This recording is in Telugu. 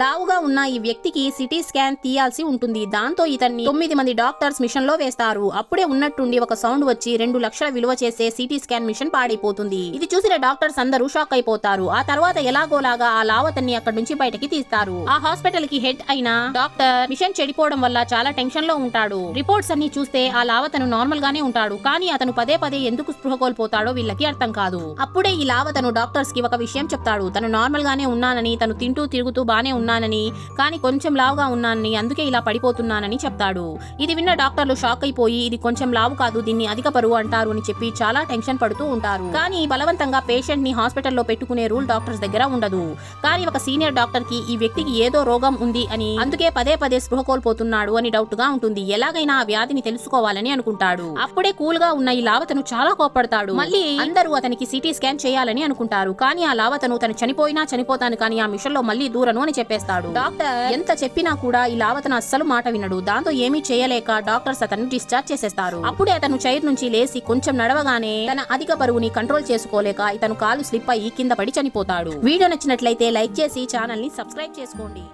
లావుగా ఉన్న ఈ వ్యక్తికి సిటీ స్కాన్ తీయాల్సి ఉంటుంది. దాంతో ఇతన్ని 9 మంది డాక్టర్స్ మిషన్ లో వేస్తారు. అప్పుడే ఉన్నట్టుండి ఒక సౌండ్ వచ్చి 2 లక్షల విలువ చేసే సిటీ స్కాన్ మిషన్ పాడైపోతుంది. ఇది చూసిన డాక్టర్స్ అందరూ షాక్ అయిపోతారు. ఆ తర్వాత ఎలాగోలాగా ఆ లావతన్ని అక్కడి నుంచి బయటకి తీస్తారు. ఆ హాస్పిటల్ కి హెడ్ అయిన డాక్టర్ మిషన్ చెడిపోవడం వల్ల చాలా టెన్షన్ లో ఉంటాడు. రిపోర్ట్స్ అన్ని చూస్తే ఆ లావతను నార్మల్ గానే ఉంటాడు. కానీ అతను పదే పదే ఎందుకు స్పృహ కోల్పోతాడో వీళ్ళకి అర్థం కాదు. అప్పుడే ఈ లావతను డాక్టర్స్ కి ఒక విషయం చెప్తాడు. తను నార్మల్ గానే ఉన్నానని, తను తింటూ తిరుగుతూ బానే ఉన్నానని, కానీ కొంచెం లావుగా ఉన్నానని, అందుకే ఇలా పడిపోతున్నానని చెప్తాడు. ఇది విన్న డాక్టర్లు షాక్ అయిపోయి ఇది కొంచెం లావు కాదు, దీన్ని అధిక బరువు అంటారు అని చెప్పి చాలా టెన్షన్ పడుతూ ఉంటారు. కానీ బలవంతంగా పేషెంట్ ని హాస్పిటల్లో పెట్టుకునే రూల్ డాక్టర్స్ దగ్గర ఉండదు. కానీ ఒక సీనియర్ డాక్టర్ కి ఈ వ్యక్తికి ఏదో రోగం ఉంది అని, అందుకే పదే పదే స్పృహ కోల్పోతున్నాడు అని డౌట్ గా ఉంటుంది. ఎలాగైనా ఆ వ్యాధిని తెలుసుకోవాలని అనుకుంటాడు. అప్పుడే కూల్ గా ఉన్న ఈ లావతను చాలా కోపడతాడు. మళ్ళీ అందరూ అతనికి సిటీ స్కాన్ చేయాలని అనుకుంటారు. కానీ ఆ లావతను తను చనిపోతాను కానీ ఆ మిషన్ లో మళ్ళీ దూరను అని చెప్పేస్తాడు. డాక్టర్ ఎంత చెప్పినా కూడా ఈ లావతను అస్సలు మాట వినడు. దాంతో ఏమీ చేయలేక డాక్టర్స్ అతను డిశ్చార్జ్ చేసేస్తారు. అప్పుడే అతను చైర్ నుంచి లేచి కొంచెం నడవగానే తన అధిక బరువుని కంట్రోల్ చేసుకోలేక ఇతను కాలు స్లిప్ అయ్యి కింద పడి చనిపోతాడు. వీడియో నచ్చినట్లయితే లైక్ చేసి ఛానల్ ని సబ్స్క్రైబ్ చేసుకోండి.